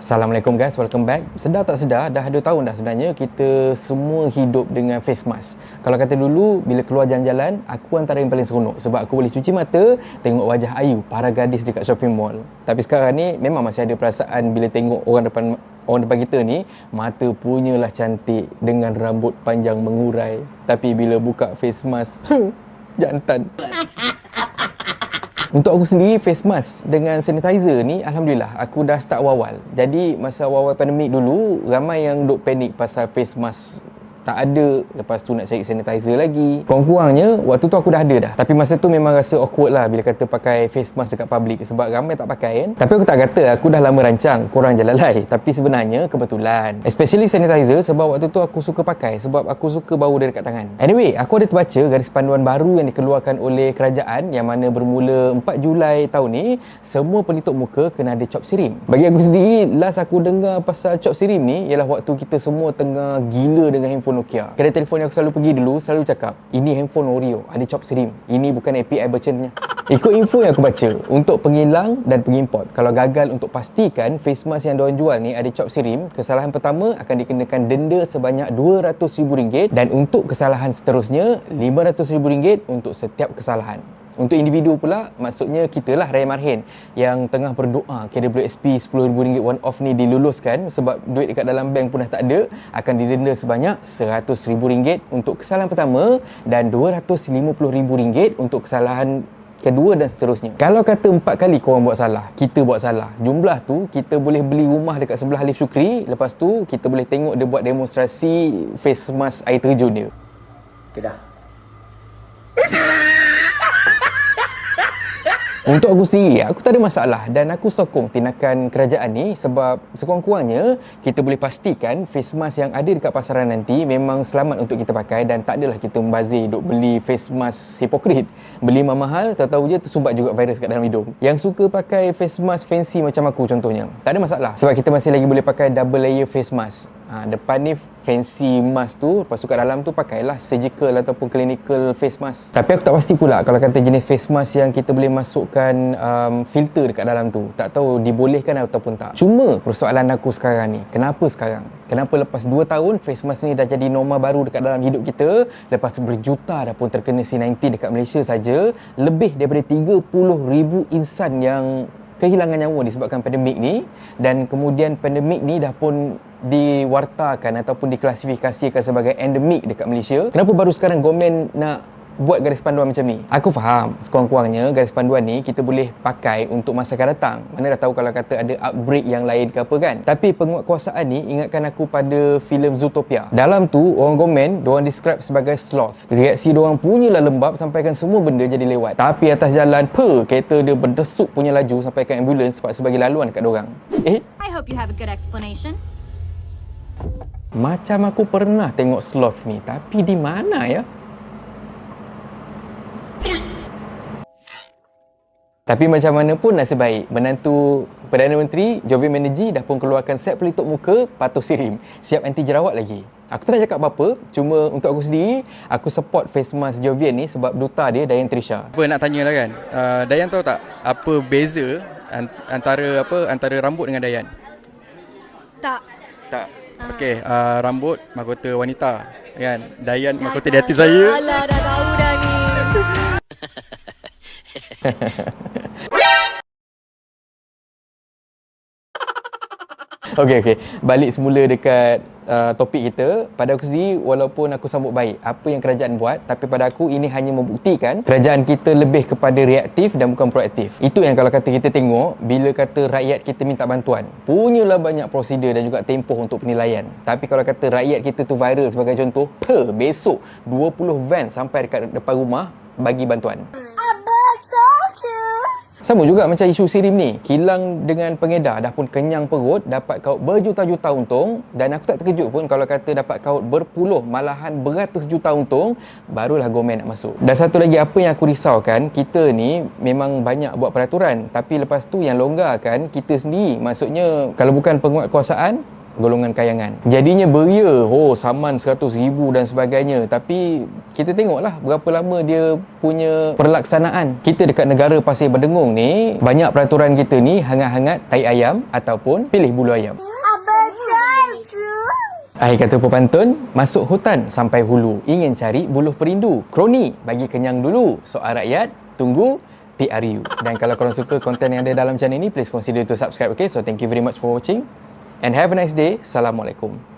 Assalamualaikum guys, welcome back. Sedar tak sedar, dah 2 tahun dah sebenarnya kita semua hidup dengan face mask. Kalau kata dulu, bila keluar jalan-jalan, aku antara yang paling seronok sebab aku boleh cuci mata, tengok wajah ayu para gadis dekat shopping mall. Tapi sekarang ni memang masih ada perasaan bila tengok orang depan kita ni, mata punyalah cantik dengan rambut panjang mengurai. Tapi bila buka face mask, jantan. Untuk aku sendiri, face mask dengan sanitizer ni Alhamdulillah aku dah start awal-awal. Jadi masa awal-awal pandemik dulu, ramai yang duk panik pasal face mask tak ada, lepas tu nak cari sanitizer lagi. Kurang-kurangnya waktu tu aku dah ada dah. Tapi masa tu memang rasa awkward lah bila kata pakai face mask dekat public sebab ramai tak pakai kan. Tapi aku tak kata aku dah lama rancang, korang je lalai. Tapi sebenarnya kebetulan, especially sanitizer, sebab waktu tu aku suka pakai sebab aku suka bau dia dekat tangan. Anyway, aku ada terbaca garis panduan baru yang dikeluarkan oleh kerajaan yang mana bermula 4 Julai tahun ni, semua pelitup muka kena ada cop sirim. Bagi aku sendiri, last aku dengar pasal cop sirim ni ialah waktu kita semua tengah gila dengan handphone Nokia. Kedai telefon yang aku selalu pergi dulu selalu cakap, ini handphone Oreo, ada cop sirim. Ini bukan API merchantnya. Ikut info yang aku baca, untuk pengilang dan pengimport, kalau gagal untuk pastikan face mask yang diorang jual ni ada cop sirim, kesalahan pertama akan dikenakan denda sebanyak RM200,000 dan untuk kesalahan seterusnya RM500,000 untuk setiap kesalahan. Untuk individu pula, maksudnya kita lah Raya Marhin yang tengah berdoa KWSP RM10,000 one off ni diluluskan sebab duit dekat dalam bank pun dah tak ada, akan didenda sebanyak RM100,000 untuk kesalahan pertama dan RM250,000 untuk kesalahan kedua dan seterusnya. Kalau kata 4 kali korang buat salah, kita buat salah, jumlah tu kita boleh beli rumah dekat sebelah Alif Syukri, lepas tu kita boleh tengok dia buat demonstrasi face mask air terjun dia. Okay dah. Untuk aku sendiri, aku tak ada masalah dan aku sokong tindakan kerajaan ni sebab sekurang-kurangnya kita boleh pastikan face mask yang ada dekat pasaran nanti memang selamat untuk kita pakai dan tak adalah kita membazir duk beli face mask hipokrit. Beli mahal, tahu-tahu je tersumbat juga virus kat dalam hidung. Yang suka pakai face mask fancy macam aku contohnya, tak ada masalah sebab kita masih lagi boleh pakai double layer face mask. Depan ni fancy mask tu, lepas tu kat dalam tu pakailah surgical ataupun clinical face mask. Tapi aku tak pasti pula kalau kata jenis face mask yang kita boleh masukkan filter dekat dalam tu, tak tahu dibolehkan ataupun tak. Cuma persoalan aku sekarang ni, kenapa sekarang? Kenapa lepas 2 tahun face mask ni dah jadi norma baru dekat dalam hidup kita, lepas berjuta dah pun terkena C19 dekat Malaysia saja, lebih daripada 30,000 insan yang kehilangan nyawa disebabkan pandemik ni, dan kemudian pandemik ni dah pun diwartakan ataupun diklasifikasikan sebagai endemik dekat Malaysia. Kenapa baru sekarang government nak buat garis panduan macam ni? Aku faham sekurang-kurangnya garis panduan ni kita boleh pakai untuk masa akan datang. Mana dah tahu kalau kata ada outbreak yang lain ke apa kan. Tapi penguatkuasaan ni ingatkan aku pada filem Zootopia. Dalam tu orang government diorang describe sebagai sloth. Reaksi diorang punyalah lembab sampaikan semua benda jadi lewat. Tapi atas jalan kereta dia berdesuk punya laju sampaikan ambulans sebab sebagai laluan dekat diorang. I hope you have a good explanation. Macam aku pernah tengok sloth ni, tapi di mana ya? Tapi macam mana pun nasib baik, menantu Perdana Menteri Jovian Manergy dah pun keluarkan set pelitup muka patuh sirim, siap anti jerawat lagi. Aku tak nak cakap apa-apa, cuma untuk aku sendiri, aku support face mask Jovian ni sebab duta dia Dayan Trisha. Apa nak tanya lah kan, Dayan tahu tak apa beza antara rambut dengan Dayan? Tak. Tak. Okey, rambut mahkota wanita kan. Dayan mahkota di hati saya. Alah, dah tahu dah ni. Okey. Balik semula dekat topik kita. Pada aku sendiri, walaupun aku sambut baik apa yang kerajaan buat, tapi pada aku ini hanya membuktikan kerajaan kita lebih kepada reaktif dan bukan proaktif. Itu yang kalau kata kita tengok, bila kata rakyat kita minta bantuan, punyalah banyak prosedur dan juga tempoh untuk penilaian. Tapi kalau kata rakyat kita tu viral sebagai contoh, besok 20 van sampai dekat depan rumah bagi bantuan. Sama juga macam isu sirim ni, kilang dengan pengedar dah pun kenyang perut, dapat kaut berjuta-juta untung, dan aku tak terkejut pun kalau kata dapat kaut berpuluh malahan beratus juta untung, barulah government nak masuk. Dan satu lagi apa yang aku risaukan, kita ni memang banyak buat peraturan, tapi lepas tu yang longgarkan kita sendiri. Maksudnya kalau bukan penguatkuasaan, golongan kayangan. Jadinya beria, saman 100,000 dan sebagainya. Tapi kita tengoklah berapa lama dia punya perlaksanaan. Kita dekat negara Pasir Berdengung ni, banyak peraturan kita ni hangat-hangat tai ayam ataupun pilih bulu ayam. Akhir kata pepantun, masuk hutan sampai hulu, ingin cari buluh perindu. Kroni, bagi kenyang dulu. Soal rakyat, tunggu PRU. Dan kalau korang suka konten yang ada dalam channel ni, please consider to subscribe, okay? So thank you very much for watching and have a nice day. Assalamualaikum.